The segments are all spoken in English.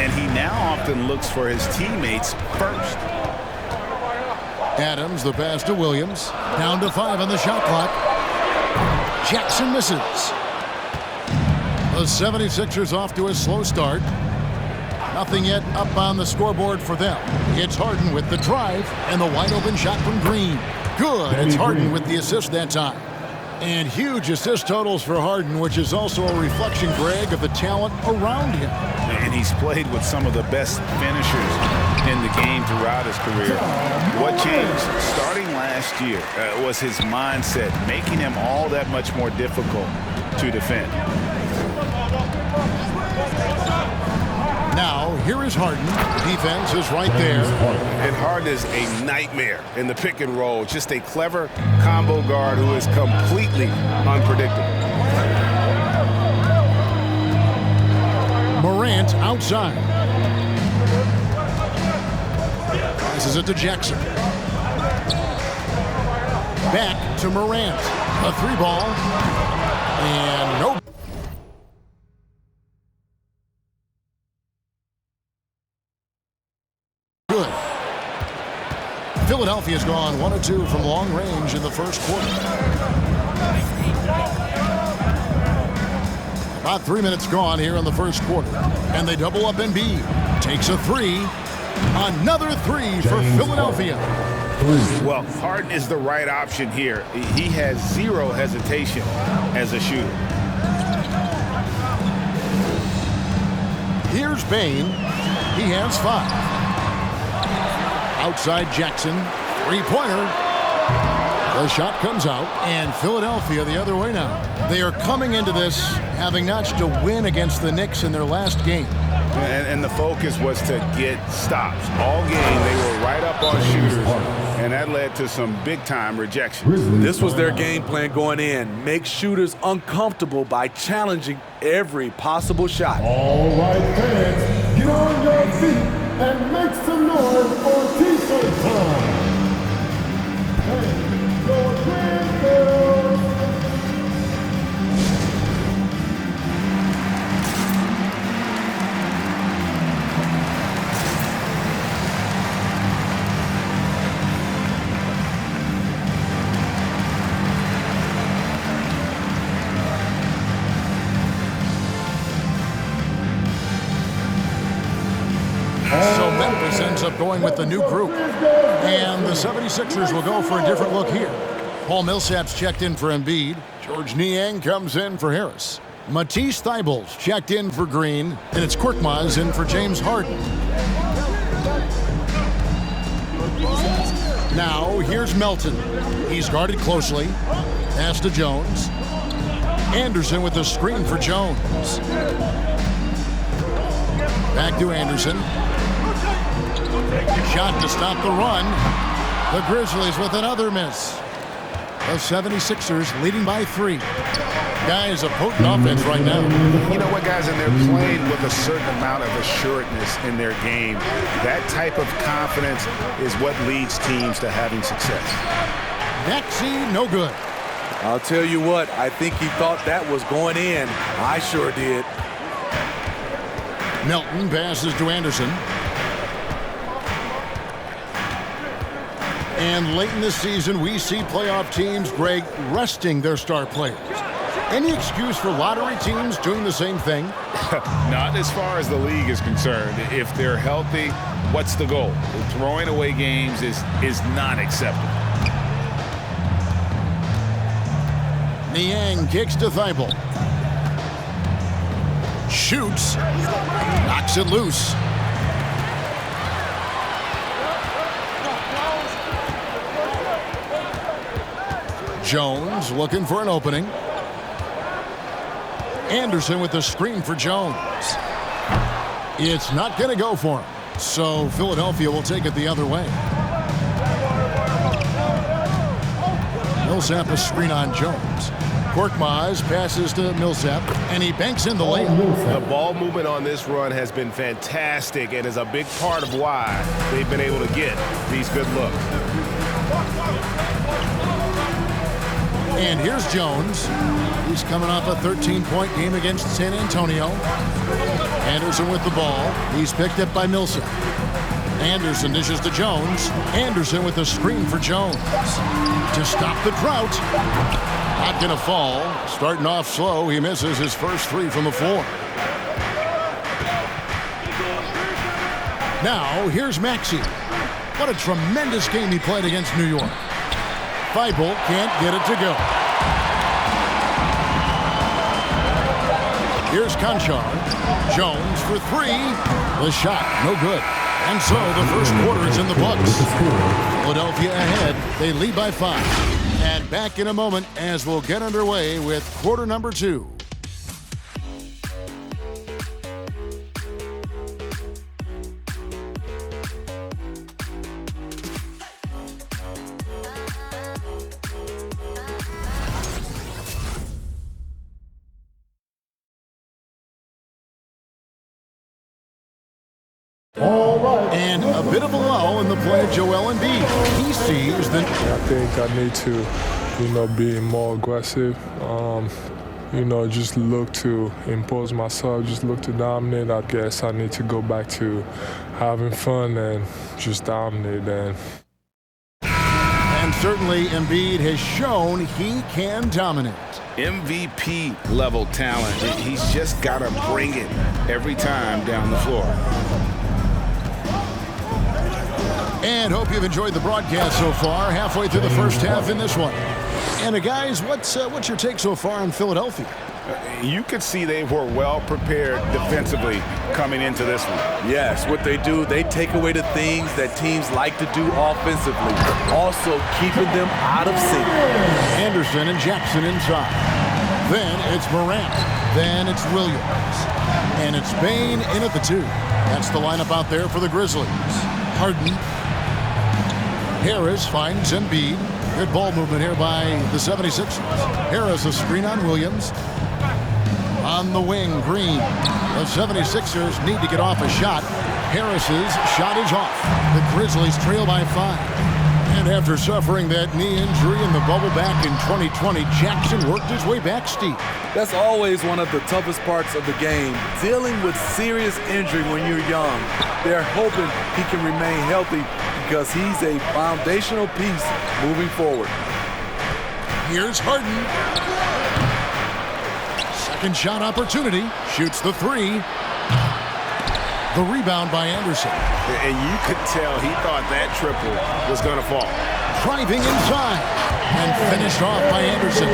and he now often looks for his teammates first. Adams, the pass to Williams. Down to 5 on the shot clock. Jackson misses. The 76ers off to a slow start. Nothing yet up on the scoreboard for them. It's Harden with the drive and the wide open shot from Green. Good. It's Harden with the assist that time. And huge assist totals for Harden, which is also a reflection, Greg, of the talent around him. And he's played with some of the best finishers in the game throughout his career. What changed starting last year was his mindset, making him all that much more difficult to defend. Now, here is Harden. Defense is right there. And Harden is a nightmare in the pick and roll. Just a clever combo guard who is completely unpredictable. Morant outside. Passes it to Jackson. Back to Morant. A 3-ball. And no. Good. Philadelphia's gone 1 of 2 from long range in the first quarter. About 3 minutes gone here in the first quarter. And they double up Embiid. Takes a 3. Another 3 for Philadelphia. Well, Harden is the right option here. He has zero hesitation as a shooter. Here's Bane. He has 5. Outside Jackson. 3-pointer. The shot comes out, and Philadelphia the other way now. They are coming into this having notched a win against the Knicks in their last game. And the focus was to get stops. All game, they were right up on shooters, and that led to some big-time rejection. This was their game plan going in. Make shooters uncomfortable by challenging every possible shot. All right, fans, get on your feet and make some noise for T-shirt time. Hey, your Grizzlies! So Memphis ends up going with the new group. And the 76ers will go for a different look here. Paul Millsap's checked in for Embiid. George Niang comes in for Harris. Matisse Thybulle's checked in for Green. And it's Korkmaz in for James Harden. Now, here's Melton. He's guarded closely. Pass to Jones. Anderson with the screen for Jones. Back to Anderson. Shot to stop the run. The Grizzlies with another miss. The 76ers leading by 3. Guys, a potent offense right now. You know what, guys, and they're playing with a certain amount of assuredness in their game. That type of confidence is what leads teams to having success. Maxey, no good. I'll tell you what, I think he thought that was going in. I sure did. Melton passes to Anderson. And late in the season, we see playoff teams, Greg, resting their star players. Any excuse for lottery teams doing the same thing? Not as far as the league is concerned. If they're healthy, what's the goal? Throwing away games is not acceptable. Niang kicks to Thybulle. Shoots. Knocks it loose. Jones looking for an opening. Anderson with the screen for Jones. It's not going to go for him. So Philadelphia will take it the other way. Millsap a screen on Jones. Korkmaz passes to Millsap, and he banks in the lane. The ball movement on this run has been fantastic and is a big part of why they've been able to get these good looks. And here's Jones. He's coming off a 13-point game against San Antonio. Anderson with the ball. He's picked up by Millsap. Anderson dishes to Jones. Anderson with a screen for Jones. To stop the drought. Not going to fall. Starting off slow, he misses his first three from the floor. Now, here's Maxey. What a tremendous game he played against New York. Thibault can't get it to go. Here's Conchar. Jones for three. The shot, no good. And so the first quarter is in the books. Philadelphia ahead. They lead by 5. And back in a moment as we'll get underway with quarter number 2. And a bit of a lull in the play of Joel Embiid. He sees that. I think I need to, be more aggressive. Just look to impose myself, just look to dominate. I guess I need to go back to having fun and just dominate. And certainly Embiid has shown he can dominate. MVP level talent. He's just got to bring it every time down the floor. And hope you've enjoyed the broadcast so far. Halfway through the first half in this one. And guys, what's your take so far on Philadelphia? You could see they were well prepared defensively coming into this one. Yes, what they do, they take away the things that teams like to do offensively, also keeping them out of sync. Anderson and Jackson inside. Then it's Morant. Then it's Williams. And it's Bane in at the 2. That's the lineup out there for the Grizzlies. Harden. Harris finds Embiid. Good ball movement here by the 76ers. Harris a screen on Williams. On the wing, Green. The 76ers need to get off a shot. Harris's shot is off. The Grizzlies trail by 5. And after suffering that knee injury in the bubble back in 2020, Jackson worked his way back steep. That's always one of the toughest parts of the game, dealing with serious injury when you're young. They're hoping he can remain healthy because he's a foundational piece moving forward. Here's Harden. Second shot opportunity. Shoots the 3. The rebound by Anderson. And you could tell he thought that triple was going to fall. Driving inside. And finished off by Anderson.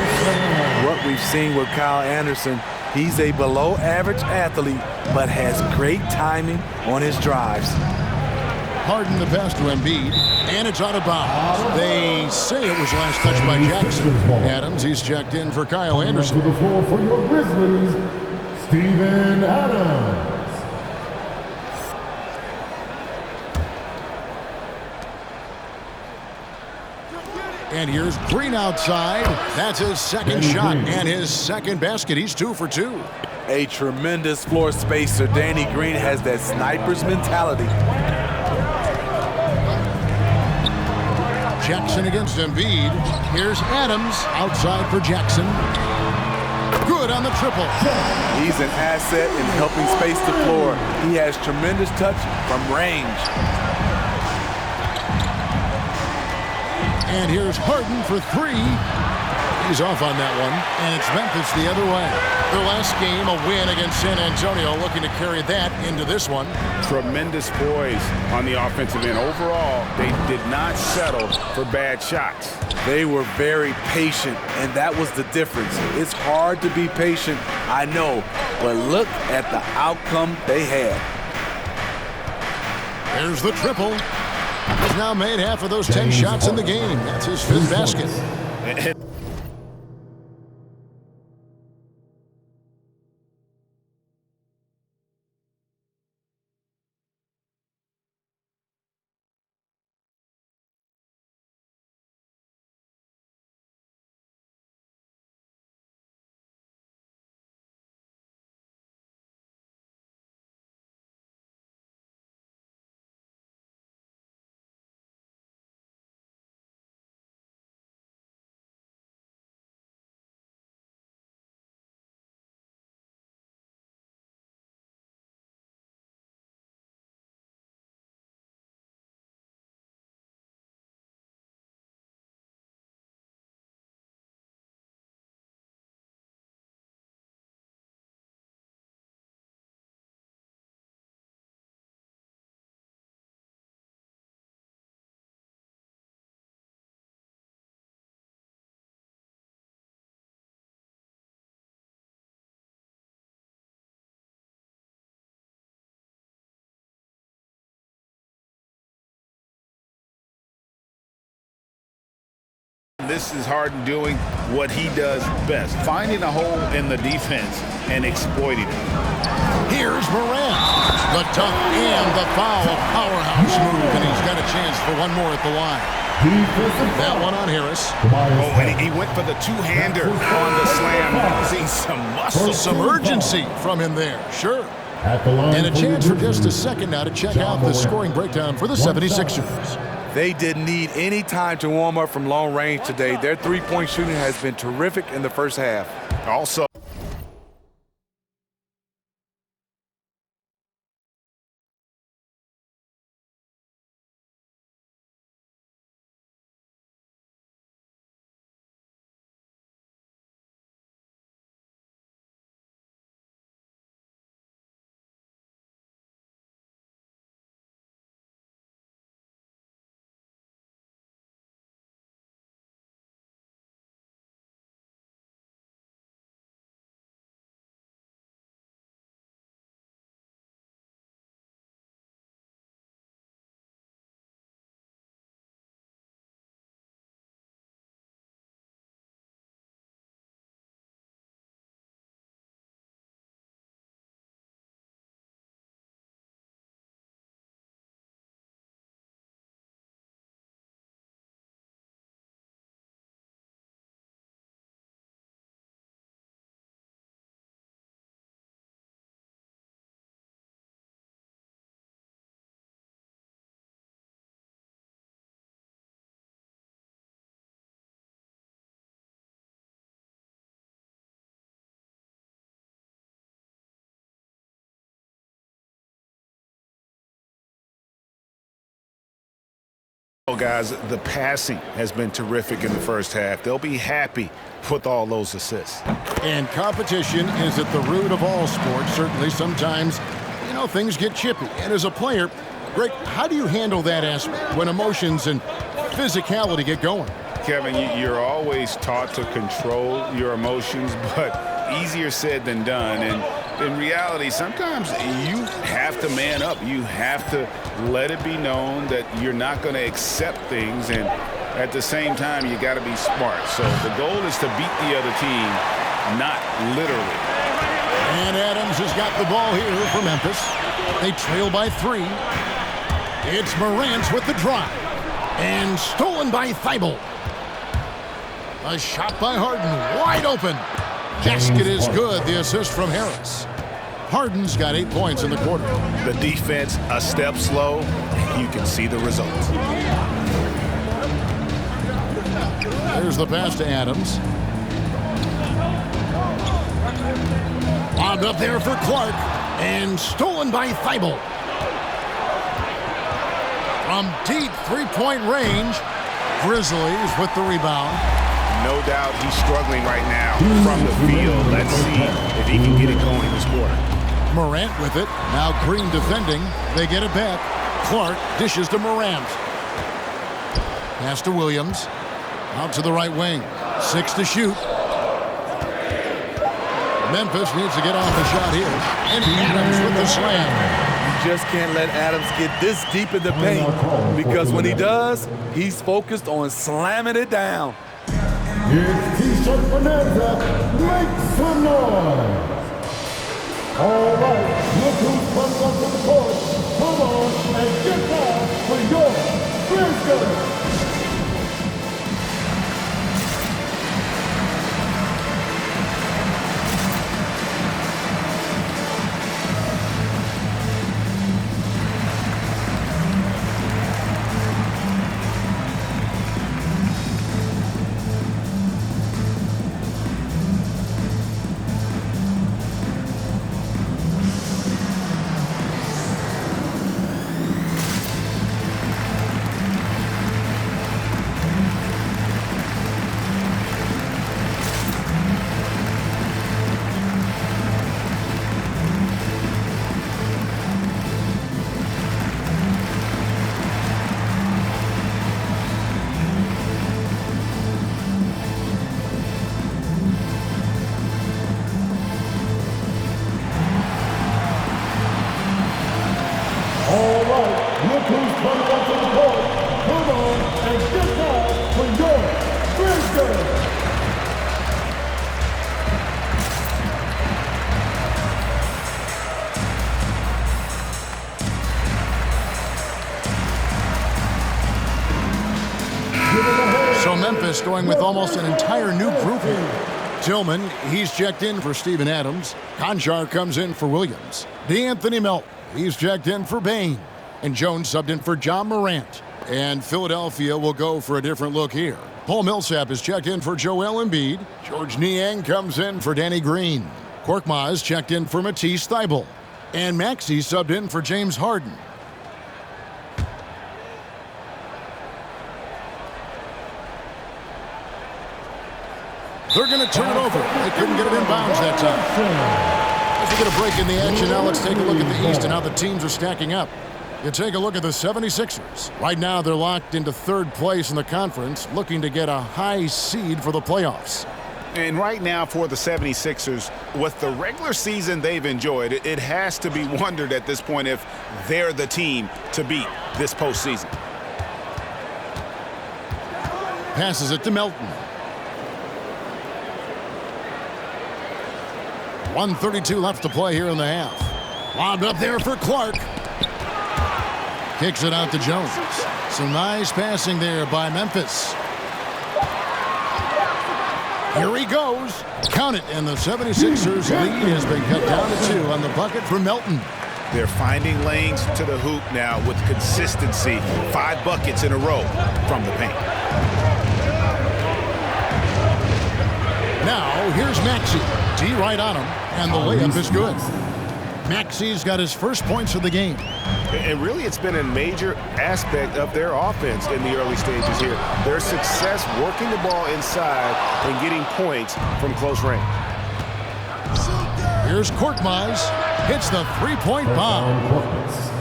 What we've seen with Kyle Anderson, he's a below-average athlete, but has great timing on his drives. Harden the pass to Embiid, and it's out of bounds. They say it was last touched by Jackson. Adams, he's checked in for Kyle Anderson. To the floor for your Grizzlies, Steven Adams. And here's Green outside. That's his second shot and his second basket. He's 2 for 2. A tremendous floor spacer. Danny Green has that sniper's mentality. Jackson against Embiid. Here's Adams outside for Jackson. Good on the triple. He's an asset in helping space the floor. He has tremendous touch from range. And here's Harden for 3. He's off on that one. And it's Memphis the other way. Their last game, a win against San Antonio, looking to carry that into this one. Tremendous poise on the offensive end. Overall, they did not settle for bad shots. They were very patient, and that was the difference. It's hard to be patient, I know, but look at the outcome they had. There's the triple. He's now made half of those 10 shots in the game. That's his 5th basket. and this is Harden doing what he does best, finding a hole in the defense and exploiting it. Here's Morant. The dunk and the foul. Powerhouse move, and he's got a chance for one more at the line. That one on Harris. Oh, and he went for the two-hander on the slam. Seeing some muscle. Some urgency from him there, sure. And a chance for just a second now to check out the scoring breakdown for the 76ers. They didn't need any time to warm up from long range today. Their three-point shooting has been terrific in the first half. Also, guys, the passing has been terrific in the first half. They'll be happy with all those assists. And competition is at the root of all sports. Certainly sometimes, things get chippy. And as a player, Greg, how do you handle that aspect when emotions and physicality get going? Kevin, you're always taught to control your emotions, but easier said than done. And in reality, sometimes you have to man up. You have to let it be known that you're not going to accept things, and at the same time, you got to be smart. So the goal is to beat the other team, not literally. And Adams has got the ball here for Memphis. They trail by 3. It's Morant with the drive. And stolen by Thibault. A shot by Harden, wide open. Basket is good, the assist from Harris. Harden's got 8 points in the quarter. The defense a step slow, you can see the results. There's the pass to Adams. Lobbed up there for Clark. And stolen by Thibault. From deep three-point range, Grizzlies with the rebound. No doubt he's struggling right now from the field. Let's see if he can get it going this quarter. Morant with it. Now Green defending. They get it back. Clark dishes to Morant. Pass to Williams. Out to the right wing. 6 to shoot. Memphis needs to get off the shot here. And Adams with the slam. You just can't let Adams get this deep in the paint, because when he does, he's focused on slamming it down. Here's T-shirt Bonanza. Make some noise. All right, look who's coming up to the court. Come on and get down for your Grizzlies. Look who's coming up to the court. Come on and get down for your Grizzlies. So Memphis going with almost an entire new group here. Tillman, he's checked in for Steven Adams. Conchar comes in for Williams. DeAnthony Melton, he's checked in for Bain. And Jones subbed in for John Morant. And Philadelphia will go for a different look here. Paul Millsap is checked in for Joel Embiid. George Niang comes in for Danny Green. Korkmaz checked in for Matisse Thybulle. And Maxey subbed in for James Harden. They're going to turn it over. They couldn't get it in bounds that time. As we get a break in the action, now let's take a look at the East and how the teams are stacking up. You take a look at the 76ers. Right now, they're locked into third place in the conference, looking to get a high seed for the playoffs. And right now for the 76ers, with the regular season they've enjoyed, it has to be wondered at this point if they're the team to beat this postseason. Passes it to Melton. 1:32 left to play here in the half. Lobbed up there for Clark. Kicks it out to Jones. Some nice passing there by Memphis. Here he goes. Count it, and the 76ers lead has been cut down to 2 on the bucket for Melton. They're finding lanes to the hoop now with consistency. 5 buckets in a row from the paint. Now, here's Maxey. D right on him, and the layup is good. Maxey's got his first points of the game. And really, it's been a major aspect of their offense in the early stages here. Their success working the ball inside and getting points from close range. Here's Korkmaz. Hits the three-point bomb.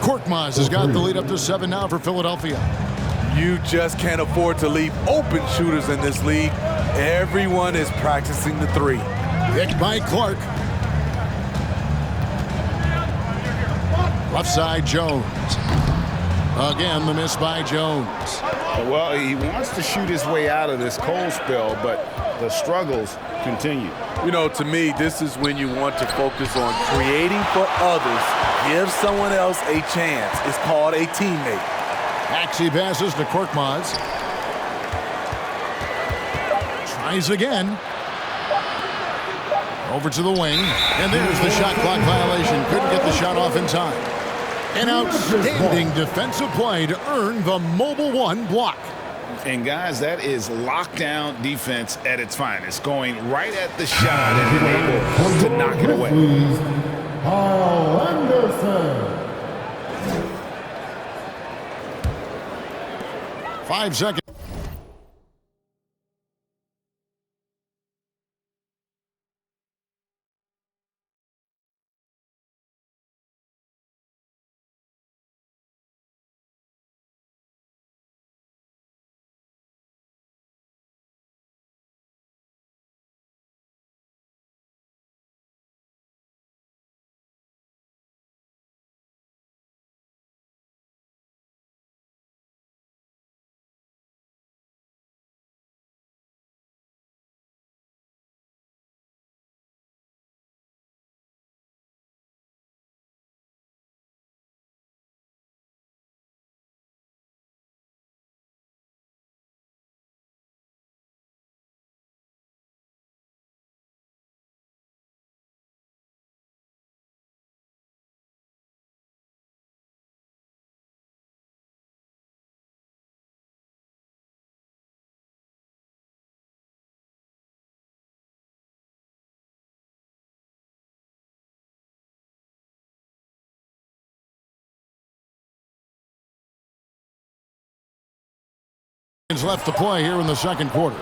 Korkmaz has got the lead up to 7 now for Philadelphia. You just can't afford to leave open shooters in this league. Everyone is practicing the three. Picked by Clark. Left side, Jones. Again, the miss by Jones. Well, he wants to shoot his way out of this cold spell, but the struggles continue. You know, to me, this is when you want to focus on creating for others. Give someone else a chance. It's called a teammate. Maxey passes to Korkmaz. Tries again. Over to the wing. And there's the shot clock violation. Couldn't get the shot off in time. An outstanding defensive play to earn the Mobile One block. And guys, that is lockdown defense at its finest. Going right at the shot and being able to knock it away. Kyle Anderson. 5 seconds. Left to play here in the second quarter.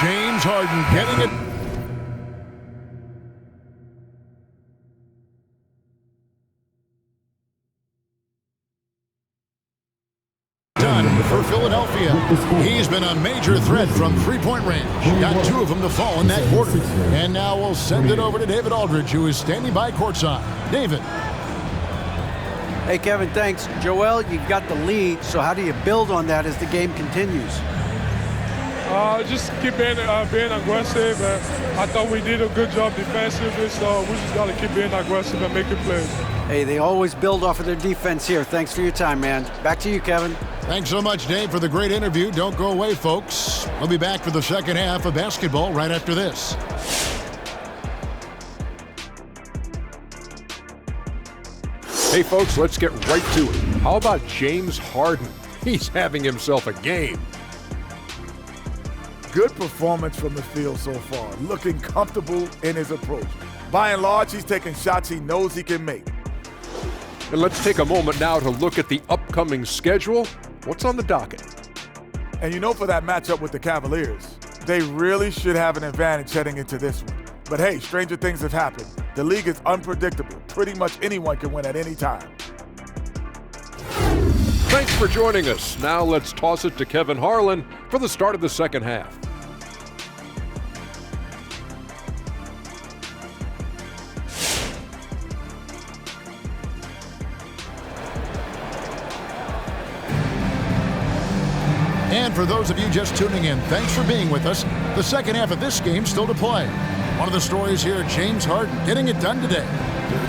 James Harden getting it. Done for Philadelphia. He's been a major threat from three-point range. Got 2 of them to fall in that quarter. And now we'll send it over to David Aldridge, who is standing by courtside. David. Hey, Kevin, thanks. Joel, you've got the lead, so how do you build on that as the game continues? Just keep being aggressive. I thought we did a good job defensively, so we just got to keep being aggressive and making plays. Hey, they always build off of their defense here. Thanks for your time, man. Back to you, Kevin. Thanks so much, Dave, for the great interview. Don't go away, folks. We'll be back for the second half of basketball right after this. Hey, folks, let's get right to it. How about James Harden? He's having himself a game. Good performance from the field so far, looking comfortable in his approach. By and large, he's taking shots he knows he can make. And let's take a moment now to look at the upcoming schedule. What's on the docket? And you know, for that matchup with the Cavaliers, they really should have an advantage heading into this one. But hey, stranger things have happened. The league is unpredictable. Pretty much anyone can win at any time. Thanks for joining us. Now let's toss it to Kevin Harlan for the start of the second half. And for those of you just tuning in, thanks for being with us. The second half of this game still to play. One of the stories here, James Harden getting it done today.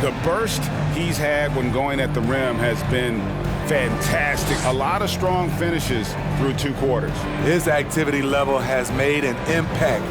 The burst he's had when going at the rim has been fantastic. A lot of strong finishes through 2 quarters. His activity level has made an impact.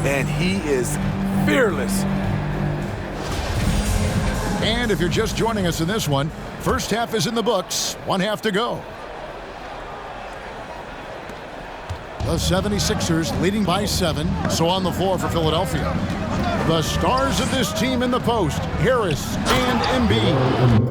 and he is fearless. And if you're just joining us in this one, first half is in the books. 1 half to go. The 76ers leading by 7. So on the floor for Philadelphia, the stars of this team in the post, Harris and Embiid.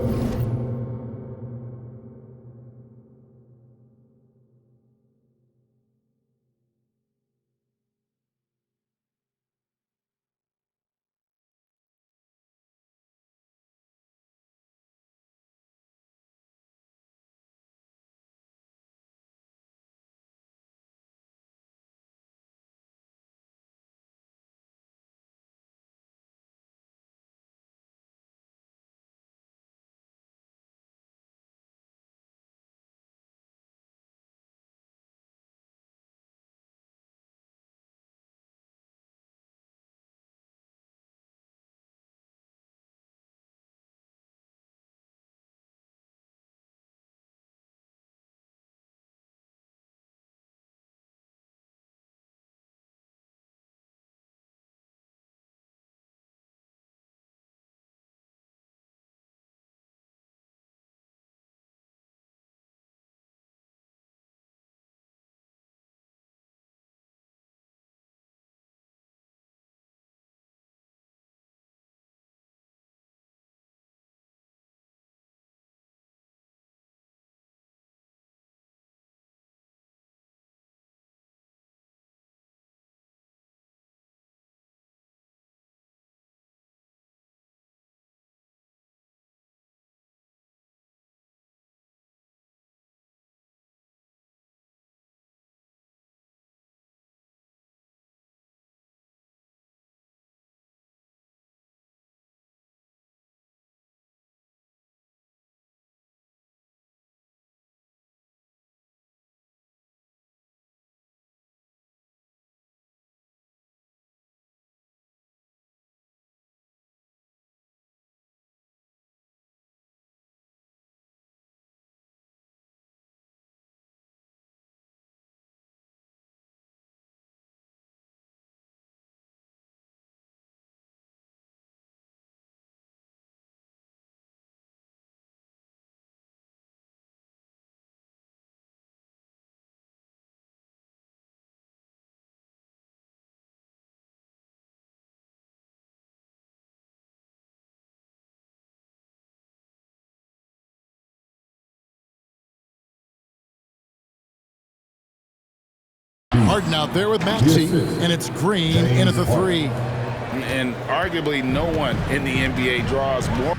Harden out there with Maxey, and it's Green in at the 3. And arguably no one in the NBA draws more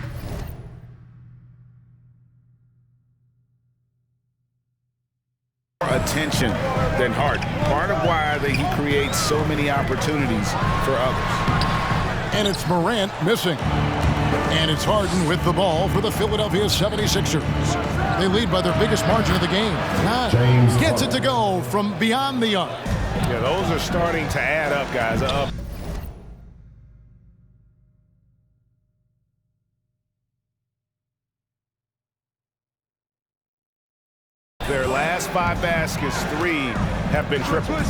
attention than Harden. Part of why he creates so many opportunities for others. And it's Morant missing. And it's Harden with the ball for the Philadelphia 76ers. They lead by their biggest margin of the game. James gets it to go from beyond the arc. Yeah, those are starting to add up, guys. Their last 5 baskets, 3 have been triples.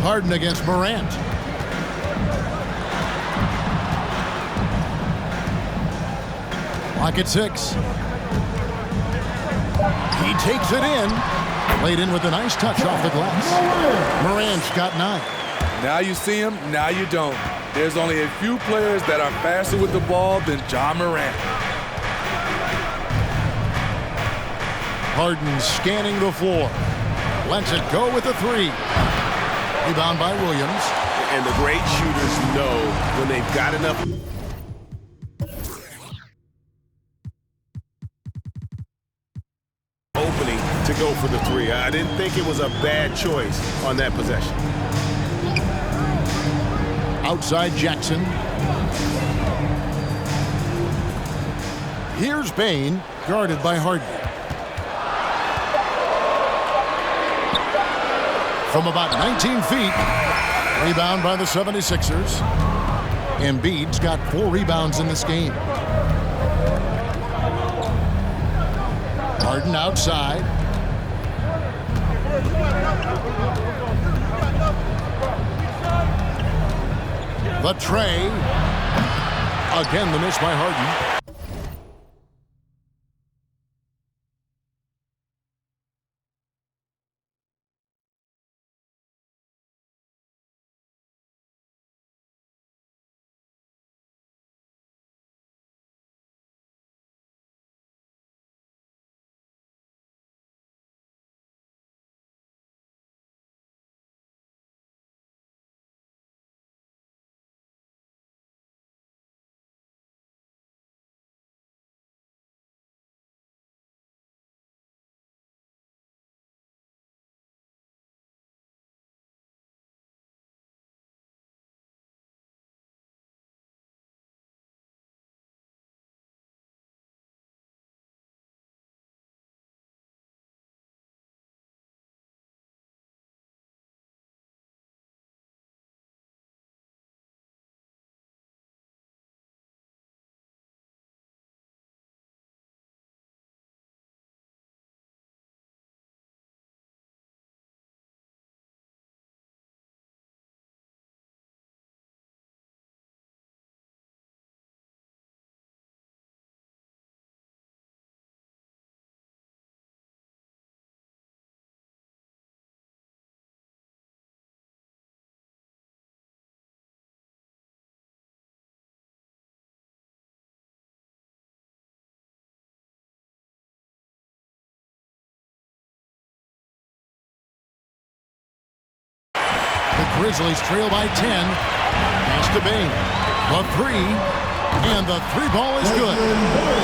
Harden against Morant. Clock at 6. He takes it in. Played in with a nice touch off the glass. Morant's got 9. Now you see him, now you don't. There's only a few players that are faster with the ball than Ja Morant. Harden scanning the floor. Lets it go with a 3. Rebound by Williams. And the great shooters know when they've got enough opening to go for the 3. I didn't think it was a bad choice on that possession. Outside Jackson. Here's Bane, guarded by Harden. From about 19 feet, rebound by the 76ers. Embiid's got 4 rebounds in this game. Harden outside. The tray. Again, the miss by Harden. Grizzlies trail by 10. Pass to Bane. The three. And the three ball is good.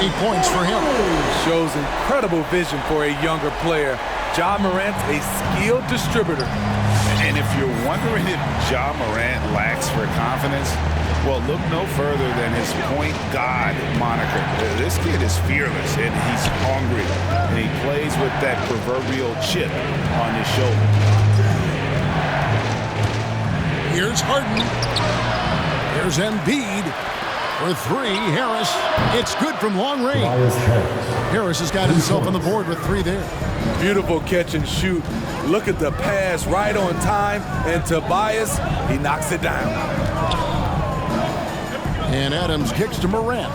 8 points for him. Shows incredible vision for a younger player. Ja Morant's a skilled distributor. And if you're wondering if Ja Morant lacks for confidence, well, look no further than his point guard moniker. This kid is fearless, and he's hungry. And he plays with that proverbial chip on his shoulder. Here's Harden. Here's Embiid. For three, Harris. It's good from long range. Harris has got himself on the board with three there. Beautiful catch and shoot. Look at the pass right on time. And Tobias, he knocks it down. And Adams kicks to Morant.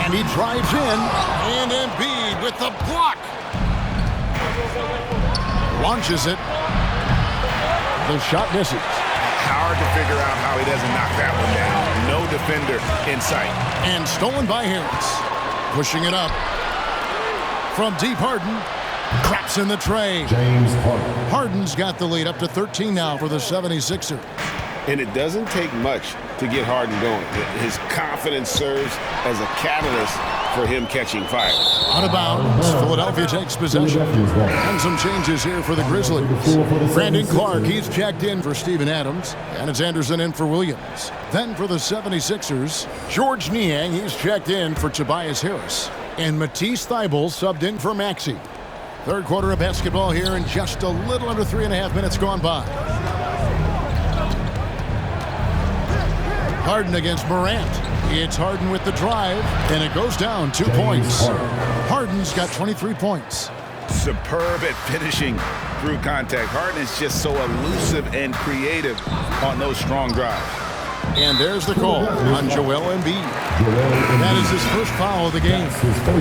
And he drives in. And Embiid with the block. Launches it. The shot misses. Hard to figure out how he doesn't knock that one down. No defender in sight. And stolen by Harris. Pushing it up. From deep, Harden. Traps in the tray. James Harden. Harden's got the lead up to 13 now for the 76ers. And it doesn't take much to get Harden going. His confidence serves as a catalyst for him catching fire. Out of bounds, Philadelphia takes possession. And some changes here for the Grizzlies. Brandon Clark, he's checked in for Steven Adams. And it's Anderson in for Williams. Then for the 76ers, George Niang, he's checked in for Tobias Harris. And Matisse Thybulle subbed in for Maxey. Third quarter of basketball here, and just a little under 3.5 minutes gone by. Harden against Morant. It's Harden with the drive, and it goes down 2 points. Harden's got 23 points. Superb at finishing through contact. Harden is just so elusive and creative on those strong drives. And there's the call on Joel Embiid. That is his first foul of the game.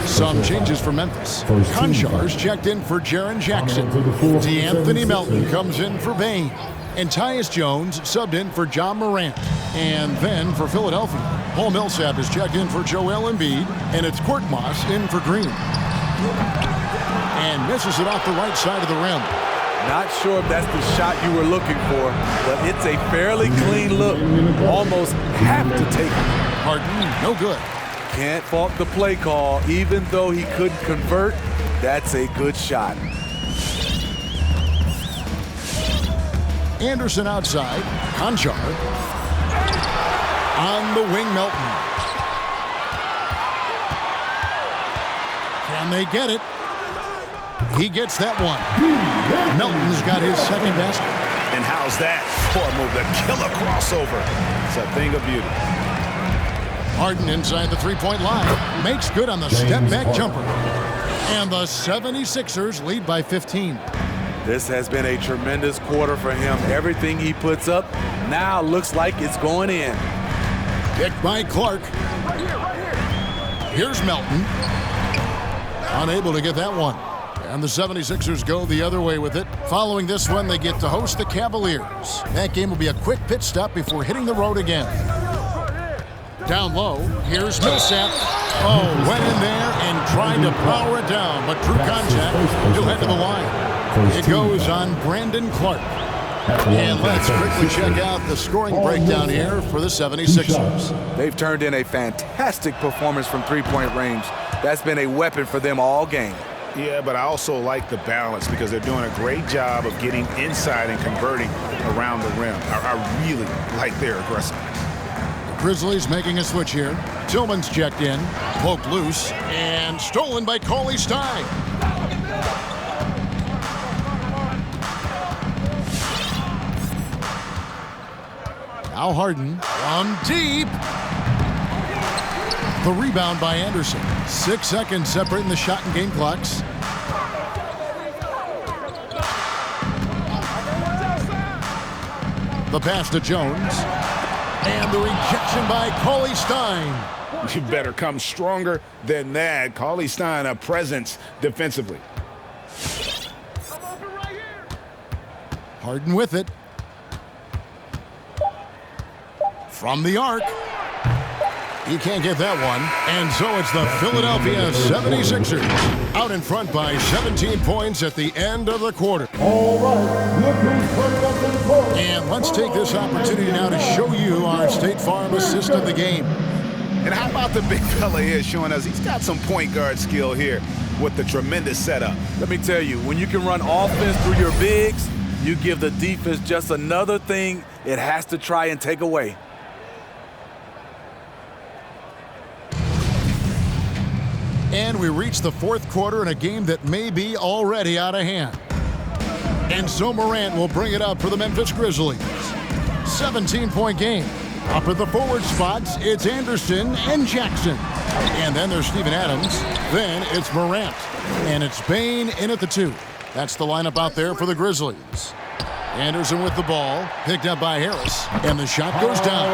Some changes for Memphis. Konchar's checked in for Jaren Jackson. DeAnthony Melton comes in for Bane. And Tyus Jones subbed in for Ja Morant. And then for Philadelphia, Paul Millsap is checked in for Joel Embiid. And it's Korkmaz in for Green. And misses it off the right side of the rim. Not sure if that's the shot you were looking for, but it's a fairly clean look. Almost have to take it. Harden, no good. Can't fault the play call. Even though he couldn't convert, that's a good shot. Anderson outside. Konchar. On the wing, Melton. Can they get it? He gets that one. Melton's got his second basket. And how's that for a move? The killer crossover. It's a thing of beauty. Harden inside the three-point line. Makes good on the step-back jumper. And the 76ers lead by 15. This has been a tremendous quarter for him. Everything he puts up now looks like it's going in. Picked by Clark. Here's Melton. Unable to get that one. And the 76ers go the other way with it. Following this one, they get to host the Cavaliers. That game will be a quick pit stop before hitting the road again. Down low, here's Millsap. Oh, went in there and tried to power it down, but drew contact. He'll head to the line. It goes on Brandon Clark. And let's quickly check out the scoring breakdown here for the 76ers. They've turned in a fantastic performance from three-point range. That's been a weapon for them all game. Yeah, but I also like the balance because they're doing a great job of getting inside and converting around the rim. I really like their aggressiveness. Grizzlies making a switch here. Tillman's checked in, poked loose, and stolen by Cauley Stein. Now Harden from deep. The rebound by Anderson. 6 seconds separating the shot and game clocks. The pass to Jones. And the rejection by Cauley Stein. You better come stronger than that. Cauley Stein, a presence defensively. Harden with it. From the arc. He can't get that one. And so it's the Philadelphia 76ers out in front by 17 points at the end of the quarter. All right, look who's coming up in the court. And let's take this opportunity now to show you our State Farm assist of the game. And how about the big fella here showing us he's got some point guard skill here with the tremendous setup. Let me tell you, when you can run offense through your bigs, you give the defense just another thing it has to try and take away. And we reach the fourth quarter in a game that may be already out of hand. And so Morant will bring it up for the Memphis Grizzlies. 17-point game. Up at the forward spots, it's Anderson and Jackson. And then there's Steven Adams. Then it's Morant. And it's Bane in at the 2. That's the lineup out there for the Grizzlies. Anderson with the ball, picked up by Harris. And the shot goes down.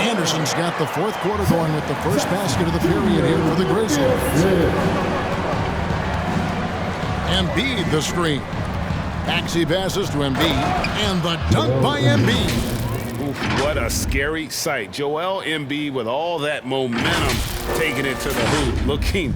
Anderson's got the fourth quarter going with the first basket of the period here for the Grizzlies. Embiid the screen. Maxey passes to Embiid. And the dunk by Embiid. Ooh, what a scary sight. Joel Embiid with all that momentum taking it to the hoop, looking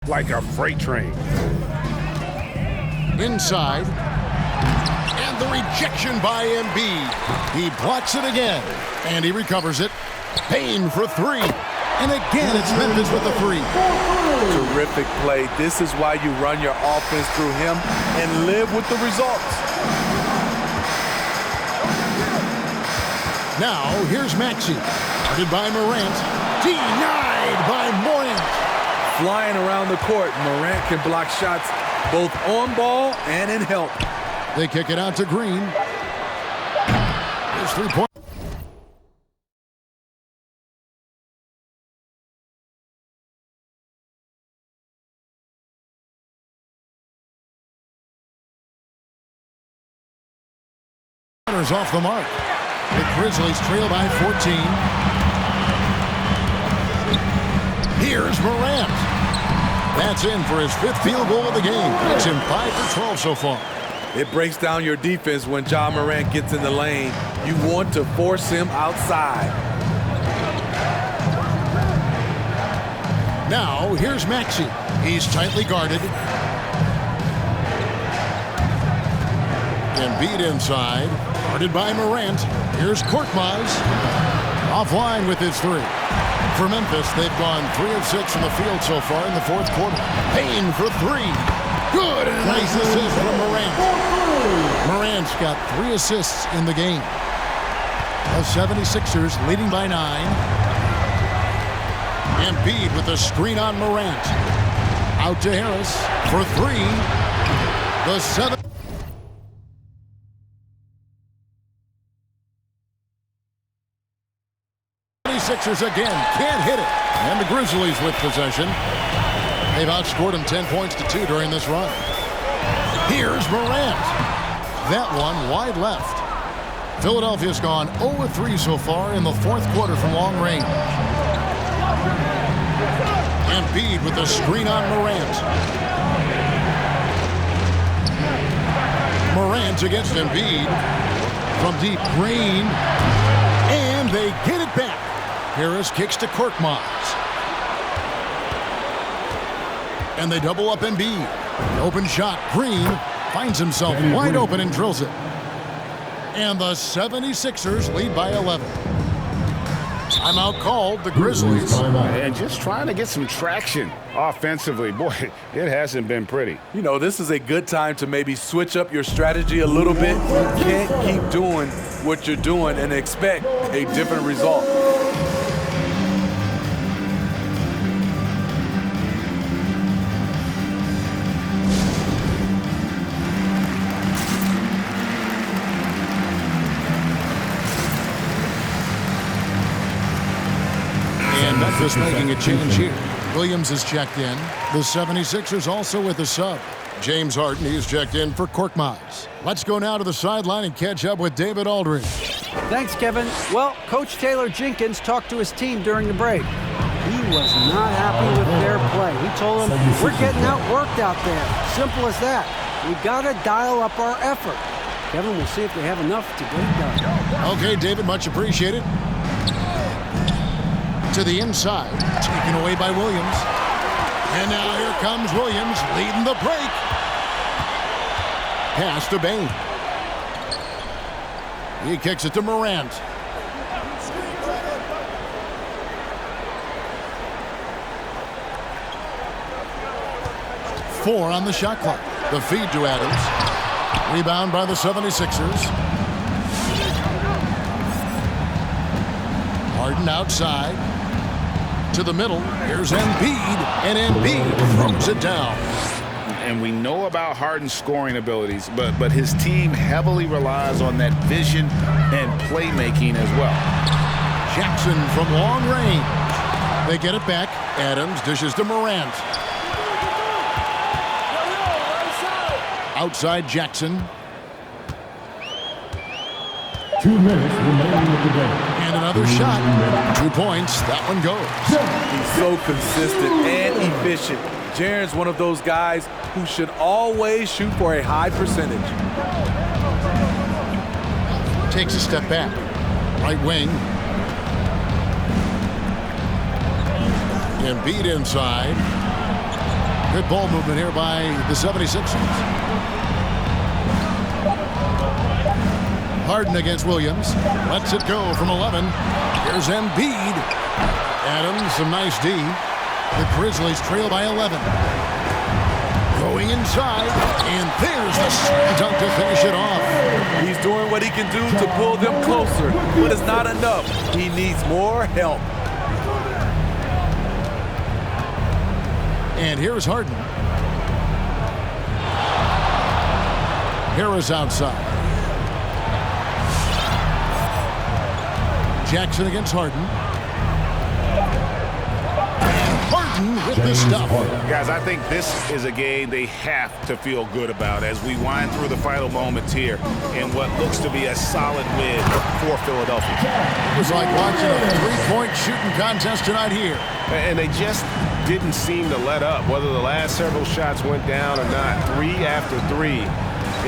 like a freight train. Inside. And the rejection by Embiid. He blocks it again. And he recovers it. Payne for three. And again, it's Memphis with the three. Terrific play. This is why you run your offense through him and live with the results. Now, here's Maxey. Guarded by Morant. Denied by Morant. Flying around the court, Morant can block shots both on ball and in help. They kick it out to Green. His three-point. Off the mark. The Grizzlies trail by 14. Here's Morant. That's in for his 5th field goal of the game. Makes him 5 for 12 so far. It breaks down your defense when Ja Morant gets in the lane. You want to force him outside. Now, here's Maxey. He's tightly guarded. Embiid inside. Guarded by Morant. Here's Korkmaz. Offline with his three. For Memphis, they've gone 3 of 6 from the field so far in the 4th quarter. Payne for three. Good, and a nice assist from Morant. Morant's got 3 assists in the game. The 76ers leading by 9. Embiid with a screen on Morant. Out to Harris for three. The 76ers again can't hit it. And the Grizzlies with possession. They've outscored them 10 points to 2 during this run. Here's Morant. That one wide left. Philadelphia's gone 0-3 so far in the 4th quarter from long range. Embiid with the screen on Morant. Morant against Embiid. From deep, Green. And they get it back. Harris kicks to Korkmaz. And they double up Embiid. Open shot. Green finds himself wide open and drills it. And the 76ers lead by 11. Timeout called, the Grizzlies. And just trying to get some traction offensively. Boy, it hasn't been pretty. You know, this is a good time to maybe switch up your strategy a little bit. You can't keep doing what you're doing and expect a different result. Memphis making a change here. Williams is checked in. The 76ers also with a sub. James Harden, he's checked in for Korkmaz. Let's go now to the sideline and catch up with David Aldridge. Thanks, Kevin. Well, Coach Taylor Jenkins talked to his team during the break. He was not happy with their play. He told them, we're getting outworked out there. Simple as that. We got to dial up our effort. Kevin, we'll see if they have enough to get it done. Okay, David, much appreciated. To the inside, taken away by Williams. And now here comes Williams leading the break. Pass to Bane. He kicks it to Morant. Four on the shot clock. The feed to Adams. Rebound by the 76ers. Harden outside. To the middle. Here's Embiid. And Embiid throws it down. And we know about Harden's scoring abilities, but his team heavily relies on that vision and playmaking as well. Jackson from long range. They get it back. Adams dishes to Morant. Outside Jackson. 2 minutes remaining in the game. And another shot. 2 points. That one goes. He's so consistent and efficient. Jaren's one of those guys who should always shoot for a high percentage. Takes a step back. Right wing. Embiid inside. Good ball movement here by the 76ers. Harden against Williams. Lets it go from 11. Here's Embiid. Adams, some nice D. The Grizzlies trail by 11. Going inside, and there's the slam dunk to finish it off. He's doing what he can do to pull them closer, but it's not enough. He needs more help. And here's Harden. Harris outside. Jackson against Harden. And Harden with the stuff. Guys, I think this is a game they have to feel good about as we wind through the final moments here in what looks to be a solid win for Philadelphia. It was like watching a three-point shooting contest tonight here. And they just didn't seem to let up, whether the last several shots went down or not. 3 after 3,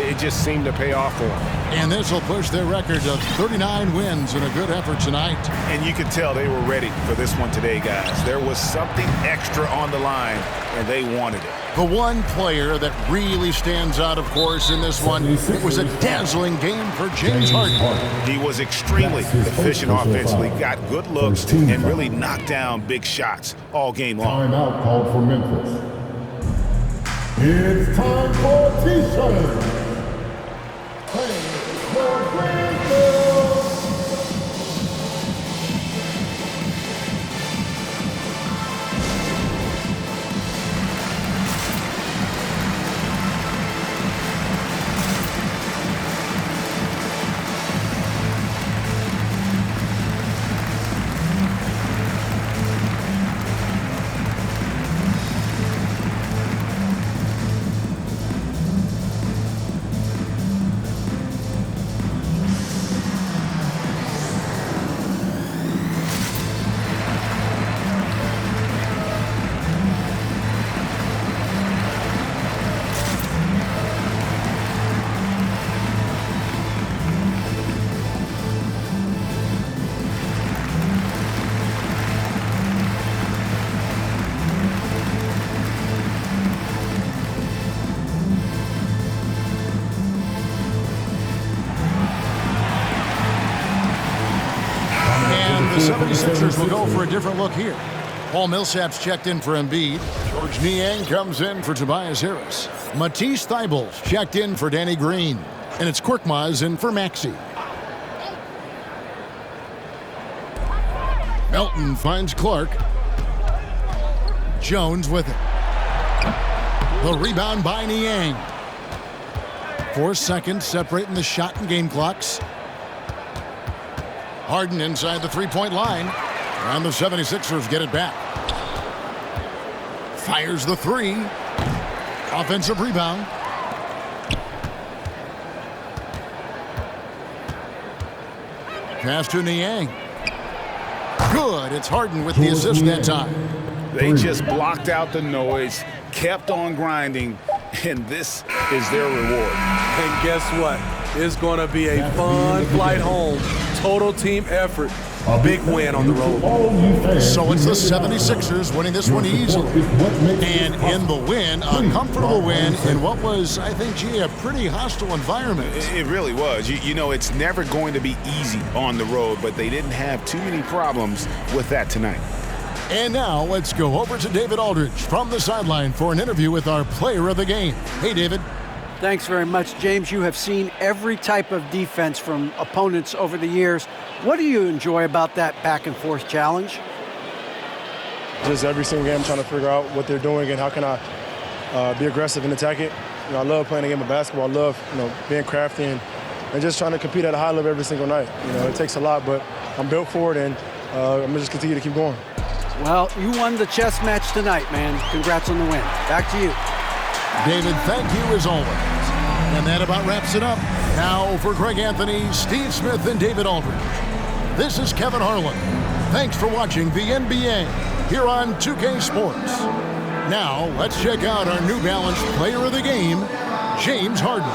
it just seemed to pay off for them. And this will push their record of 39 wins in a good effort tonight. And you could tell they were ready for this one today, guys. There was something extra on the line, and they wanted it. The one player that really stands out, of course, in this one, it was a dazzling game for James Harden. He was extremely efficient offensively, got good looks, and really knocked down big shots all game long. Timeout called for Memphis. It's time for T-shirt. The 76ers will go for a different look here. Paul Millsap's checked in for Embiid. George Niang comes in for Tobias Harris. Matisse Thybulle's checked in for Danny Green. And it's Korkmaz in for Maxey. Melton finds Clark. Jones with it. The rebound by Niang. 4 seconds separating the shot and game clocks. Harden inside the three-point line. And the 76ers get it back. Fires the three. Offensive rebound. Pass to Niang. Good. It's Harden with the assist that time. They just blocked out the noise, kept on grinding, and this is their reward. And guess what? It's going to be a fun flight home. Total team effort. A big win on the road. So it's the 76ers winning this one easily. And in the win, a comfortable win in what was, I think, gee, a pretty hostile environment. It really was. You know, it's never going to be easy on the road, but they didn't have too many problems with that tonight. And now let's go over to David Aldridge from the sideline for an interview with our player of the game. Hey, David. Thanks very much, James. You have seen every type of defense from opponents over the years. What do you enjoy about that back-and-forth challenge? Just every single game, I'm trying to figure out what they're doing and how can I be aggressive and attack it. You know, I love playing a game of basketball. I love, being crafty and just trying to compete at a high level every single night. You know, it takes a lot, but I'm built for it, and I'm going to just continue to keep going. Well, you won the chess match tonight, man. Congrats on the win. Back to you. David, thank you as always. And that about wraps it up. Now for Greg Anthony, Steve Smith, and David Aldridge. This is Kevin Harlan. Thanks for watching the NBA here on 2K Sports. Now let's check out our New Balance player of the game, James Harden.